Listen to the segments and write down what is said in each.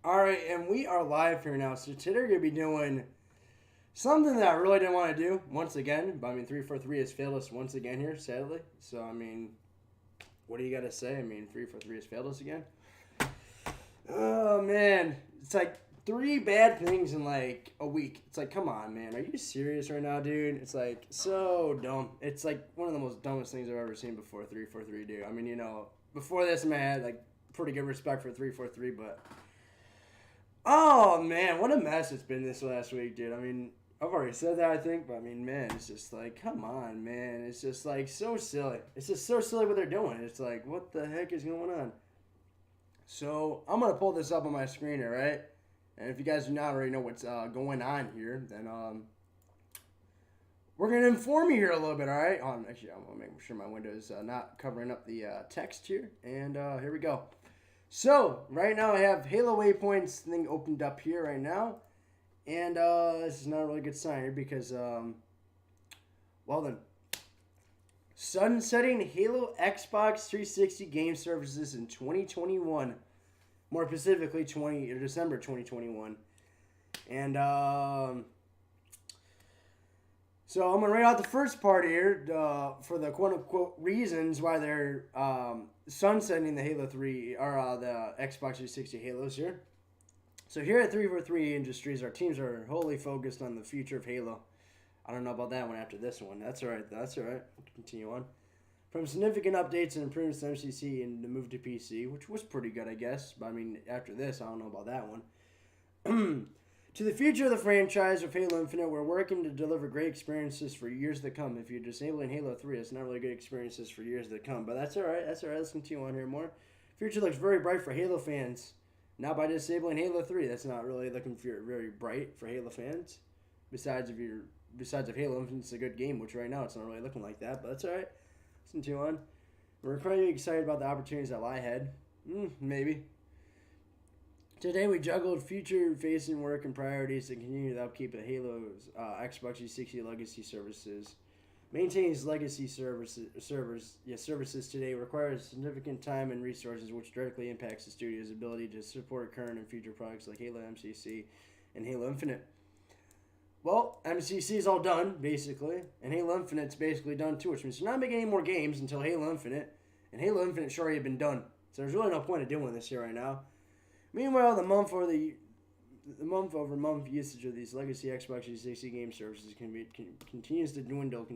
All right, and we are live here now. So today we're gonna be doing something that I really didn't want to do once again. But I mean, 343 has failed us once again here, sadly. So I mean, what do you got to say? I mean, 343 has failed us again. Oh man, it's like three bad things in like a week. It's like, come on, man, are you serious right now, dude? It's like so dumb. It's like one of the most dumbest things I've ever seen before 343, dude. I mean, before this, man, I had like pretty good respect for 343, but oh man, what a mess it's been this last week, dude. I mean, I've already said that, I think, but I mean, man, it's just like, come on, man. It's just like so silly. It's just so silly what they're doing. It's like, what the heck is going on? So I'm gonna pull this up on my screen here, right? And if you guys do not already know what's going on here, then we're gonna inform you here a little bit, all right? Actually, I'm gonna make sure my window is not covering up the text here, and here we go. So right now I have Halo Waypoints thing opened up here right now. And this is not a really good sign here because, well then, sunsetting Halo Xbox 360 game services in 2021, more specifically December 2021, and so I'm gonna write out the first part here for the quote unquote reasons why they're sunsetting the Halo 3 or the Xbox 360 Halos here. So here at 343 Industries, our teams are wholly focused on the future of Halo. I don't know about that one after this one. That's all right. That's all right. We'll continue on. From significant updates and improvements to MCC and the move to PC, which was pretty good, I guess. But I mean, after this, I don't know about that one. To the future of the franchise of Halo Infinite, we're working to deliver great experiences for years to come. If you're disabling Halo 3, it's not really good experiences for years to come. But that's all right. That's all right. Let's continue on here more. Future looks very bright for Halo fans. Not by disabling Halo 3. That's not really looking very bright for Halo fans. Besides if Halo Infinite's a good game, which right now it's not really looking like that, but that's alright. Listen to on. We're incredibly excited about the opportunities that lie ahead. Maybe. Today we juggled future-facing work and priorities to continue the upkeep of Halo's Xbox 360 legacy services. Maintaining these legacy services today requires significant time and resources, which directly impacts the studio's ability to support current and future products like Halo MCC and Halo Infinite. Well, MCC is all done, basically, and Halo Infinite's basically done too, which means they're not making any more games until Halo Infinite, and Halo Infinite sure already been done. So there's really no point of doing this here right now. Meanwhile, the month-over-month usage of these legacy Xbox 360 game services continues to dwindle,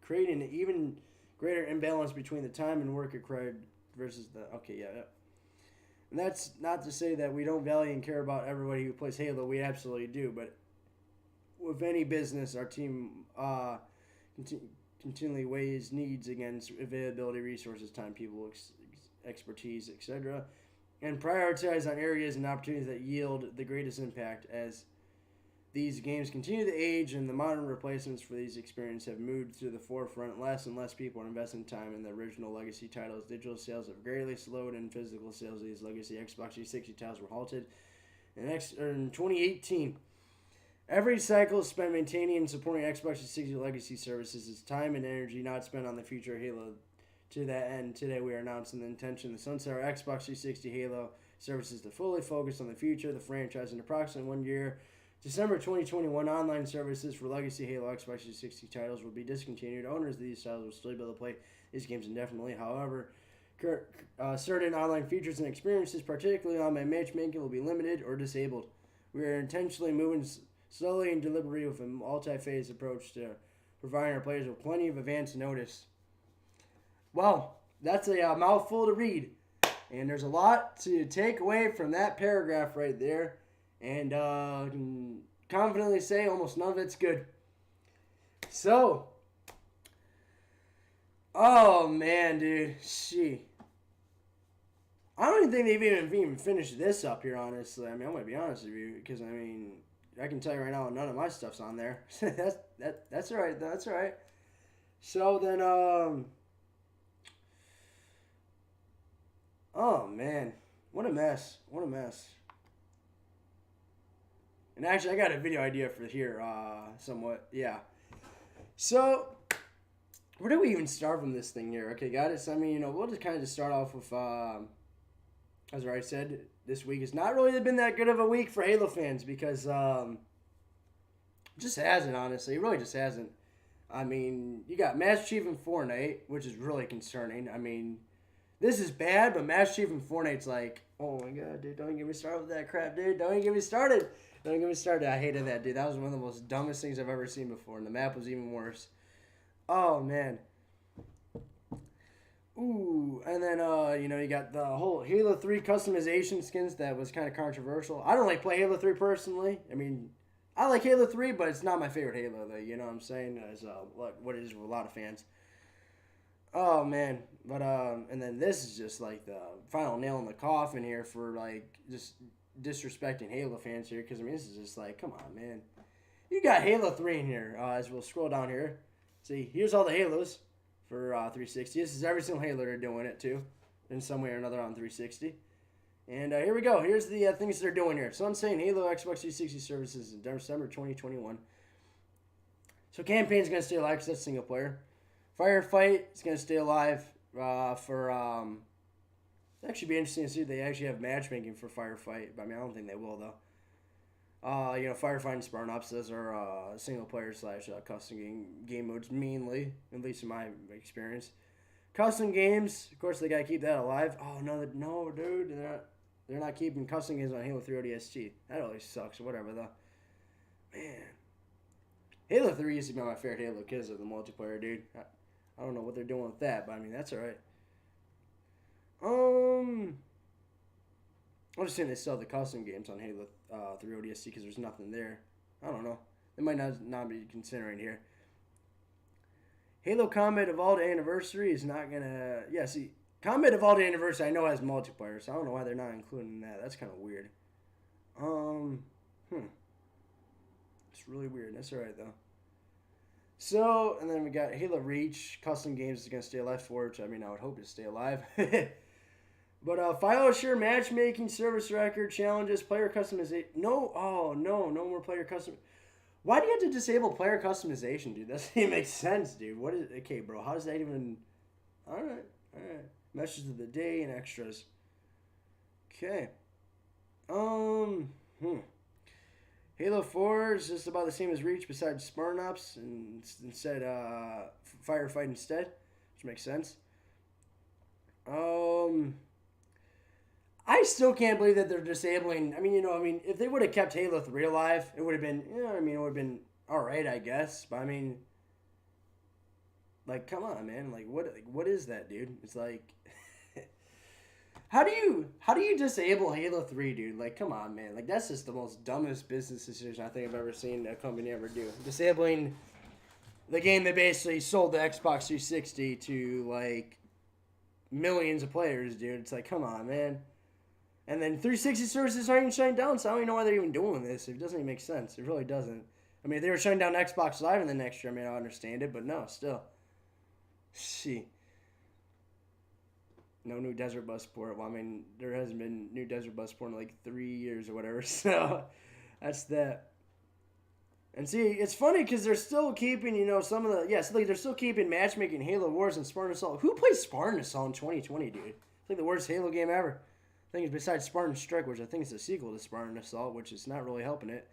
creating an even greater imbalance between the time and work required versus the And that's not to say that we don't value and care about everybody who plays Halo. We absolutely do. But with any business, our team continually weighs needs against availability, resources, time, people, expertise, etc., and prioritize on areas and opportunities that yield the greatest impact. As these games continue to age and the modern replacements for these experiences have moved to the forefront, less and less people are investing time in the original legacy titles. Digital sales have greatly slowed, and physical sales of these legacy Xbox 360 titles were halted in 2018. Every cycle spent maintaining and supporting Xbox 360 legacy services is time and energy not spent on the future of Halo. To that end, today we are announcing the intention to sunset our Xbox 360 Halo services to fully focus on the future of the franchise in approximately 1 year. December 2021, online services for legacy Halo Xbox 360 titles will be discontinued. Owners of these titles will still be able to play these games indefinitely. However, certain online features and experiences, particularly online matchmaking, will be limited or disabled. We are intentionally moving slowly and deliberately with a multi-phase approach to providing our players with plenty of advance notice. Well, that's a mouthful to read, and there's a lot to take away from that paragraph right there. And I can confidently say almost none of it's good. So, oh man, dude, I don't even think they've even finished this up here. Honestly, I mean, I'm gonna be honest with you because I mean, I can tell you right now, none of my stuff's on there. That's all right. That's all right. So then, oh man, what a mess. What a mess. And actually, I got a video idea for here, somewhat. Yeah. So, where do we even start from this thing here? Okay, got it. So, I mean, we'll just kind of just start off with, as I already said, this week has not really been that good of a week for Halo fans because it just hasn't, honestly. It really just hasn't. I mean, you got Master Chief and Fortnite, which is really concerning. I mean, this is bad, but Master Chief and Fortnite's like, oh my god, dude, don't get me started with that crap, dude. Don't get me started. Don't get me started. I hated that, dude. That was one of the most dumbest things I've ever seen before, and the map was even worse. Oh, man. Ooh, and then, you got the whole Halo 3 customization skins that was kind of controversial. I don't like play Halo 3 personally. I mean, I like Halo 3, but it's not my favorite Halo, though. You know what I'm saying? As what it is with a lot of fans. Oh, man. But, and then this is just, like, the final nail in the coffin here for, like, just disrespecting Halo fans here. Because, I mean, this is just like, come on, man. You got Halo 3 in here, as we'll scroll down here. See, here's all the Halos for 360. This is every single Halo they're doing it, too, in some way or another on 360. And here we go. Here's the things they're doing here. So I'm saying Halo Xbox 360 services in December 2021. So campaign's going to stay alive because that's single player. Firefight is going to stay alive for... it'll actually be interesting to see if they actually have matchmaking for Firefight. I mean, I don't think they will, though. Firefight and Spartan Ops, those are single player / custom game modes mainly, at least in my experience. Custom games, of course, they gotta keep that alive. Oh no, dude, they're not keeping custom games on Halo 3 ODST. That always sucks. Whatever though, man. Halo 3 used to be my favorite Halo because of the multiplayer, dude. I don't know what they're doing with that, but I mean that's alright. I'm just saying they sell the custom games on Halo 3 ODST because there's nothing there. I don't know. They might not be considering here. Halo Combat Evolved Anniversary is not going to... Yeah, see, Combat Evolved Anniversary I know has multiplayer, so I don't know why they're not including that. That's kind of weird. It's really weird. That's alright, though. So, and then we got Halo Reach. Custom games is going to stay alive for, which I mean, I would hope to stay alive. But File Share matchmaking service record challenges, player customization. No more player custom. Why do you have to disable player customization, dude? That doesn't even make sense, dude. What is okay, bro? How does that even? All right. Messages of the day and extras. Okay. Halo 4 is just about the same as Reach, besides Spartan Ops, and instead Firefight instead, which makes sense. I still can't believe that they're disabling. I mean, if they would have kept Halo 3 alive, it would have been, it would have been alright, I guess. But I mean, like, come on, man. Like, what is that, dude? It's like, how do you disable Halo 3, dude? Like, come on, man. Like, that's just the most dumbest business decision I think I've ever seen a company ever do. Disabling the game that basically sold the Xbox 360 to, like, millions of players, dude. It's like, come on, man. And then 360 services aren't even shutting down, so I don't even know why they're even doing this. It doesn't even make sense. It really doesn't. I mean, if they were shutting down Xbox Live in the next year, I mean, I understand it, but no, still. See. No new Desert Bus port. Well, I mean, there hasn't been new Desert Bus port in like 3 years or whatever, so that's that. And see, it's funny because they're still keeping, some of the... Yeah, so like they're still keeping matchmaking Halo Wars and Spartan Assault. Who plays Spartan Assault in 2020, dude? It's like the worst Halo game ever. I think it's besides Spartan Strike, which I think is a sequel to Spartan Assault, which is not really helping it.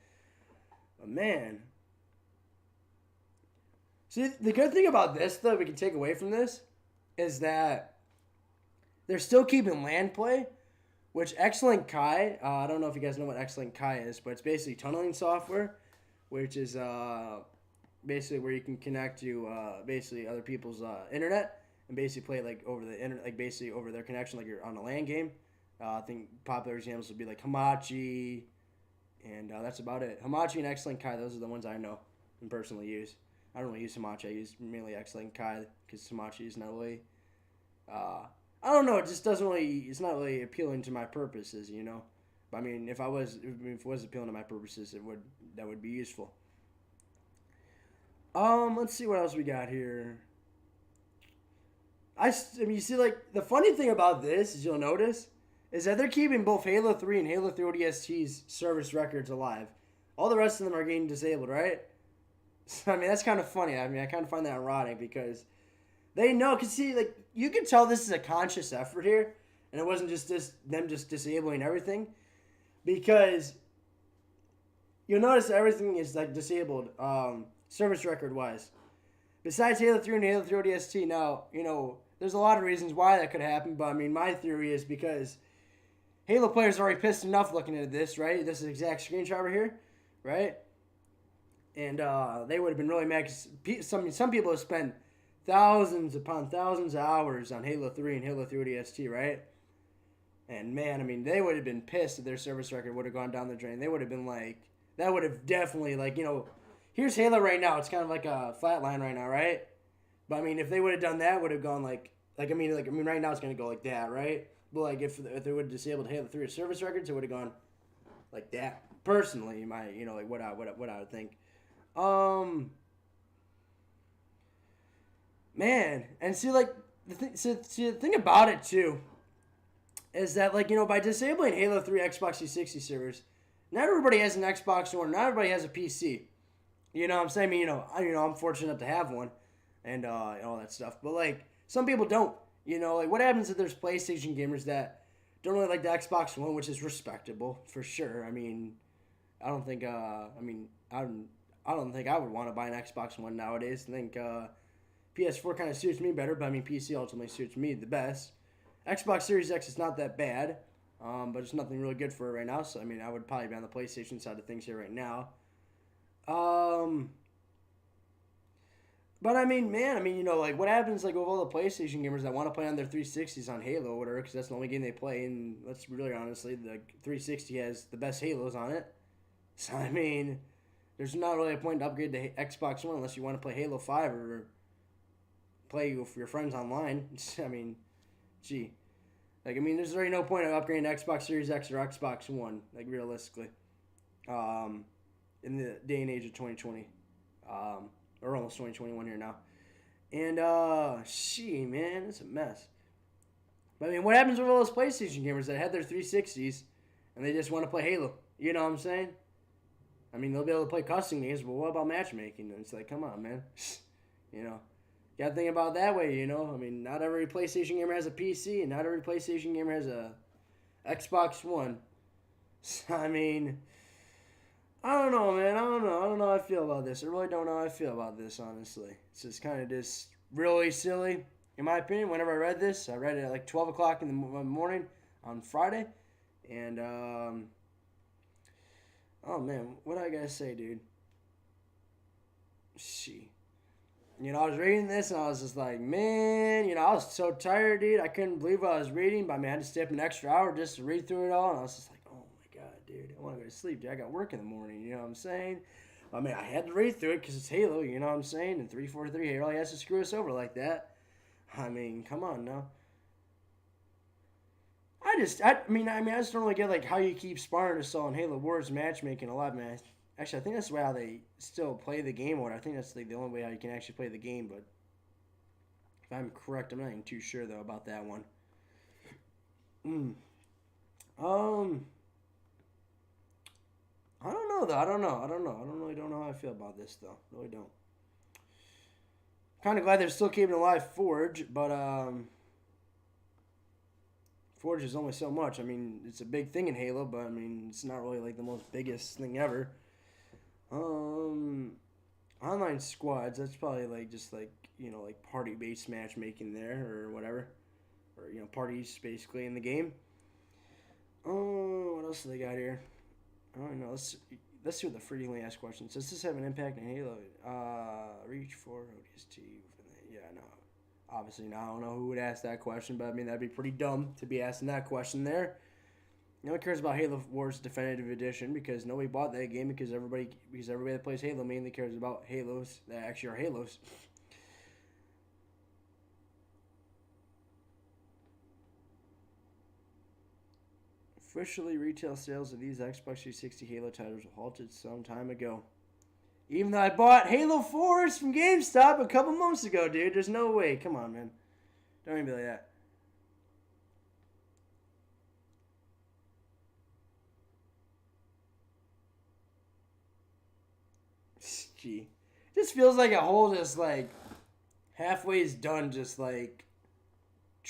But man. See, the good thing about this, though, we can take away from this, is that they're still keeping land play, which Xlink Kai, I don't know if you guys know what Xlink Kai is, but it's basically tunneling software, which is basically where you can connect to basically other people's internet and basically play like over the internet, like basically over their connection, like you're on a LAN game. I think popular examples would be like Hamachi, and that's about it. Hamachi and Xlink Kai, those are the ones I know and personally use. I don't really use Hamachi. I use mainly Xlink Kai because Hamachi is not really... I don't know. It just doesn't really... It's not really appealing to my purposes, But I mean, if it was appealing to my purposes, that would be useful. Let's see what else we got here. I mean, you see, like, the funny thing about this is you'll notice is that they're keeping both Halo 3 and Halo 3 ODST's service records alive. All the rest of them are getting disabled, right? So, I mean, that's kind of funny. I mean, I kind of find that ironic because they know. Because, see, like, you can tell this is a conscious effort here. and it wasn't just them just disabling everything, because you'll notice everything is like disabled, service record wise. Besides Halo 3 and Halo 3 ODST, now, there's a lot of reasons why that could happen, but I mean, my theory is because Halo players are already pissed enough looking at this, right? This is exact screenshot right here, right? And they would have been really mad because some people have spent thousands upon thousands of hours on Halo 3 and Halo 3 ODST, right? And man, I mean, they would have been pissed if their service record would have gone down the drain. They would have been like, that would have definitely, like, here's Halo right now. It's kind of like a flat line right now, right? But I mean, if they would have done that, would have gone like I mean, right now it's gonna go like that, right? But like if they would have disabled Halo 3 service records, it would have gone like that. Personally, like what I would think. Man, and see, like the thing about it too is that, like, by disabling Halo 3 Xbox 360 servers, not everybody has an Xbox One, not everybody has a PC. You know what I'm saying? I mean, I'm fortunate enough to have one and all that stuff. But like some people don't. Like what happens if there's PlayStation gamers that don't really like the Xbox One, which is respectable for sure. I mean, I don't think I don't think I would want to buy an Xbox One nowadays. I think PS4 kind of suits me better, but I mean PC ultimately suits me the best. Xbox Series X is not that bad, but it's nothing really good for it right now. So I mean, I would probably be on the PlayStation side of things here right now. But I mean, man, like what happens like with all the PlayStation gamers that want to play on their 360s on Halo or whatever, because that's the only game they play, and let's be really honestly, the 360 has the best Halos on it. So I mean, there's not really a point to upgrade to Xbox One unless you want to play Halo 5 or play with your friends online. I mean, gee. Like, I mean, there's already no point of upgrading to Xbox Series X or Xbox One, like, realistically. In the day and age of 2020. Or almost 2021 here now. And, man, it's a mess. But, I mean, what happens with all those PlayStation gamers that had their 360s and they just want to play Halo? You know what I'm saying? I mean, they'll be able to play custom games, but what about matchmaking? And it's like, come on, man. You gotta think about it that way, I mean, not every PlayStation gamer has a PC, and not every PlayStation gamer has a Xbox One. So, I mean, I don't know, man. I don't know how I feel about this. I really don't know how I feel about this, honestly. It's just kind of just really silly, in my opinion. Whenever I read this, I read it at like 12 o'clock in the morning on Friday. And, oh, man, what do I gotta say, dude? I was reading this and I was just like, man, I was so tired, dude. I couldn't believe what I was reading, but I had to stay up an extra hour just to read through it all. And I was just like, oh my God, dude, I want to go to sleep, dude. I got work in the morning, you know what I'm saying? I mean, I had to read through it because it's Halo, you know what I'm saying? And 343 Halo has to screw us over like that. I mean, come on now. I just don't really get like how you keep sparring us all in Halo Wars matchmaking alive, man. Actually, I think that's the way how they still play the game. I think that's like the only way how you can actually play the game. But if I'm correct, I'm not even too sure though about that one. I don't know though. I don't know. I really don't know how I feel about this though. Really don't. Kind of glad they're still keeping alive Forge, but Forge is only so much. I mean, it's a big thing in Halo, but I mean, it's not really like the most biggest thing ever. Online squads, that's probably like just like, like party-based matchmaking there or whatever. Or, parties basically in the game. Oh, what else do they got here? I don't know. Let's see what the frequently asked questions. Does this have an impact on Halo? Reach for ODST. Yeah, no. Obviously, now I don't know who would ask that question, but I mean, that'd be pretty dumb to be asking that question there. No one cares about Halo Wars Definitive Edition because nobody bought that game because everybody that plays Halo mainly cares about Halos that actually are Halos. Officially, retail sales of these Xbox 360 Halo titles were halted some time ago. Even though I bought Halo 4s from GameStop a couple months ago, dude. There's no way. Come on, man. Don't even be like that. Gee. Just feels like a whole just like halfway is done just like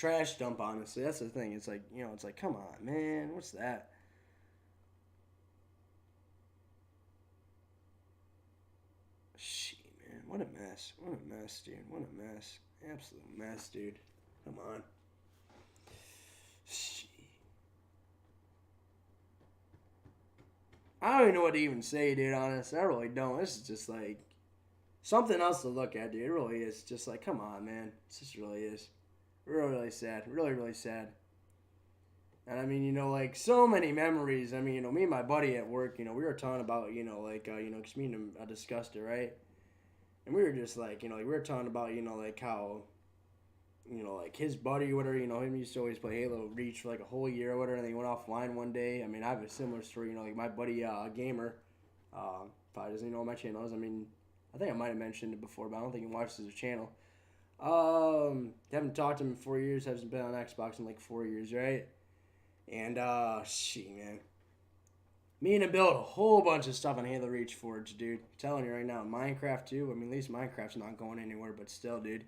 trash dump, honestly. That's the thing. It's like, you know, it's like, come on, man. What's that? Shit, man. What a mess. What a mess, dude. What a mess. Absolute mess, dude. Come on. Shit. I don't even know what to even say, dude, honestly. I really don't. This is just like something else to look at, dude. It really is. Just like, come on, man. It just really is. Really, really sad. Really, really sad. And I mean, you know, like so many memories. I mean, you know, me and my buddy at work, you know, we were talking about, you know, like, you know, because me and him discussed it, right? And we were just like, you know, like we were talking about, you know, like how, you know, like his buddy or whatever, you know, him used to always play Halo Reach for like a whole year or whatever, and then he went offline one day. I mean, I have a similar story, you know, like my buddy, Gamer, probably doesn't even know what my channel is. I mean, I think I might have mentioned it before, but I don't think he watches his channel. Haven't talked to him in 4 years, hasn't been on Xbox in like 4 years, right? And, shit, man. Me and him built a whole bunch of stuff on Halo Reach Forge, dude. I'm telling you right now, Minecraft too. I mean, at least Minecraft's not going anywhere, but still, dude.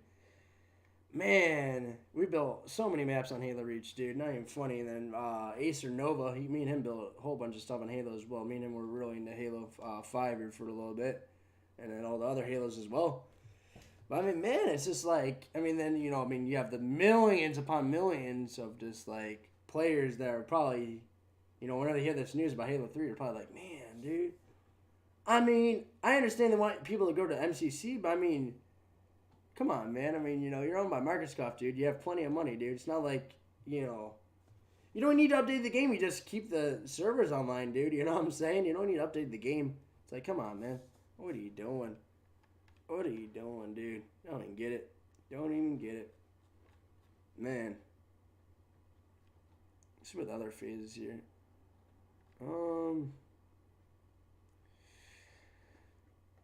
Man, we built so many maps on Halo Reach, dude. Not even funny. And then Acer Nova, me and him built a whole bunch of stuff on Halo as well. Me and him were really into Halo 5 here for a little bit, and then all the other Halos as well. But I mean, man, it's just like, I mean, then, you know, I mean, you have the millions upon millions of just like players that are probably, you know, whenever they hear this news about Halo 3, they're probably like, man, dude. I mean, I understand they want people to go to MCC, but I mean, come on, man. I mean, you know, you're owned by Microsoft, dude. You have plenty of money, dude. It's not like, you know, you don't need to update the game. You just keep the servers online, dude. You know what I'm saying? You don't need to update the game. It's like, come on, man. What are you doing? What are you doing, dude? I don't even get it. Don't even get it. Man. Let's see what the other phases here.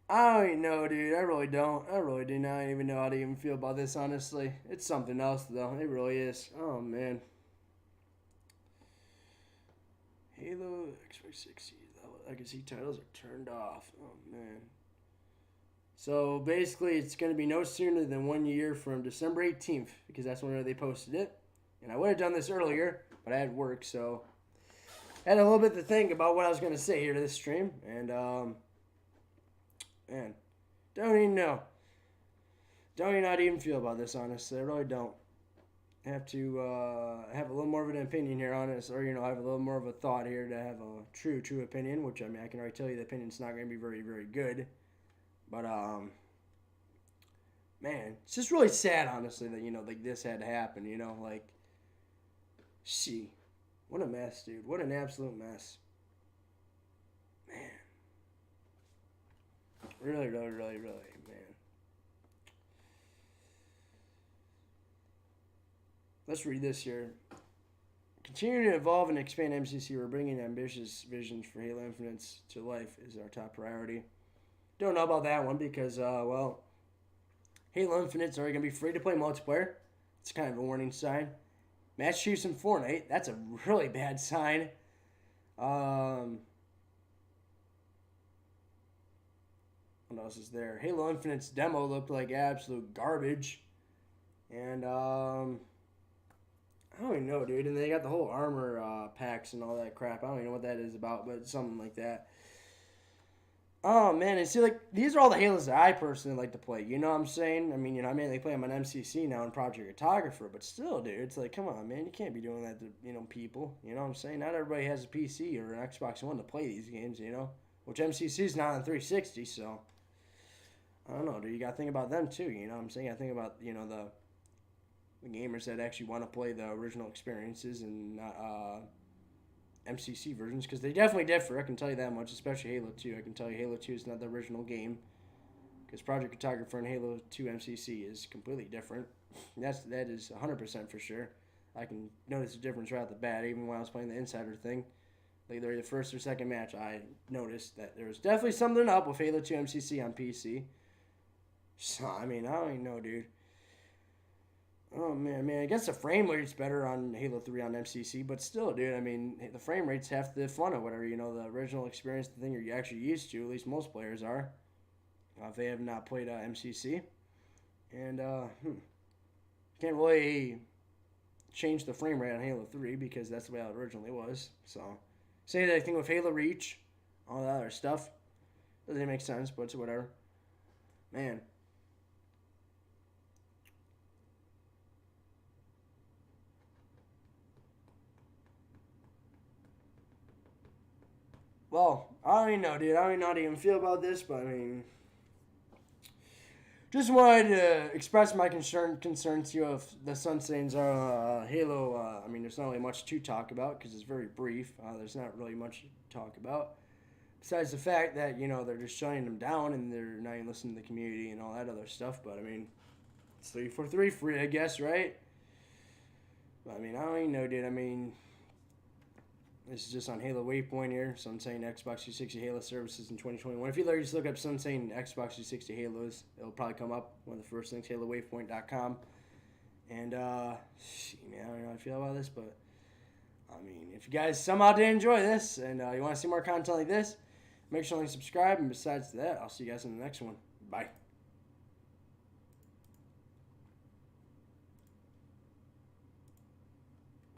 I don't even know, dude. I really don't. I really do not even know how to even feel about this, honestly. It's something else, though. It really is. Oh, man. Halo Xbox 60. I can see titles are turned off. Oh, man. So, basically, it's going to be no sooner than 1 year from December 18th, because that's when they posted it. And I would have done this earlier, but I had work, so I had a little bit to think about what I was going to say here to this stream. And, man, don't even know. Don't even know how to even feel about this, honestly. I really don't. I have to have a little more of an opinion here on this, or, you know, have a little more of a thought here to have a true opinion, which, I mean, I can already tell you the opinion's not going to be very, very good. But, man, it's just really sad, honestly, that, you know, like, this had to happen, you know? Like, see, what a mess, dude. What an absolute mess. Man. Really, really, really, really, man. Let's read this here. Continuing to evolve and expand MCC, we're bringing ambitious visions for Halo Infinite to life is our top priority. Don't know about that one because, well, Halo Infinite's already going to be free to play multiplayer. It's kind of a warning sign. Match Chiefs in Fortnite, that's a really bad sign. What else is there? Halo Infinite's demo looked like absolute garbage. And, I don't even know, dude. And they got the whole armor packs and all that crap. I don't even know what that is about, but it's something like that. Oh, man. And see, like, these are all the Halos that I personally like to play. You know what I'm saying? I mean, you know, I mainly play them on MCC now and Project Cartographer, but still, dude, it's like, come on, man. You can't be doing that to, you know, people. You know what I'm saying? Not everybody has a PC or an Xbox One to play these games, you know? Which MCC's not on 360, so I don't know, dude. You got to think about them, too. You know what I'm saying? I think about, you know, the gamers that actually want to play the original experiences and not MCC versions, because they definitely differ. I can tell you that much, especially Halo 2. I can tell you Halo 2 is not the original game, because Project Cartographer and Halo 2 MCC is completely different. That is 100% for sure. I can notice the difference right off the bat, even when I was playing the Insider thing. Like the first or second match, I noticed that there was definitely something up with Halo 2 MCC on PC. So, I mean, I don't even know, dude. Oh, man, I guess the frame rate's better on Halo 3 on MCC, but still, dude, I mean, the frame rate's half the fun or whatever, you know, the original experience, the thing you're actually used to, at least most players are, if they have not played MCC. And, can't really change the frame rate on Halo 3 because that's the way it originally was. So, say that thing with Halo Reach, all that other stuff. Doesn't make sense, but it's whatever. Man. Well, I don't even know, dude. I don't even know how to even feel about this, but I mean, just wanted to express my concerns here of the sunsetting Halo. I mean, there's not really much to talk about because it's very brief. There's not really much to talk about. Besides the fact that, they're just shutting them down and they're not even listening to the community and all that other stuff. But, I mean, it's 343 free, I guess, right? But, I mean, I don't even know, dude. I mean, this is just on Halo Waypoint here. Sunsetting Xbox 360 Halo services in 2021. If you just look up Sunsetting Xbox 360 Halos, it'll probably come up. One of the first links, HaloWaypoint.com. And, man, I don't know how I feel about this, but, I mean, if you guys somehow did enjoy this and you want to see more content like this, make sure to subscribe. And besides that, I'll see you guys in the next one. Bye.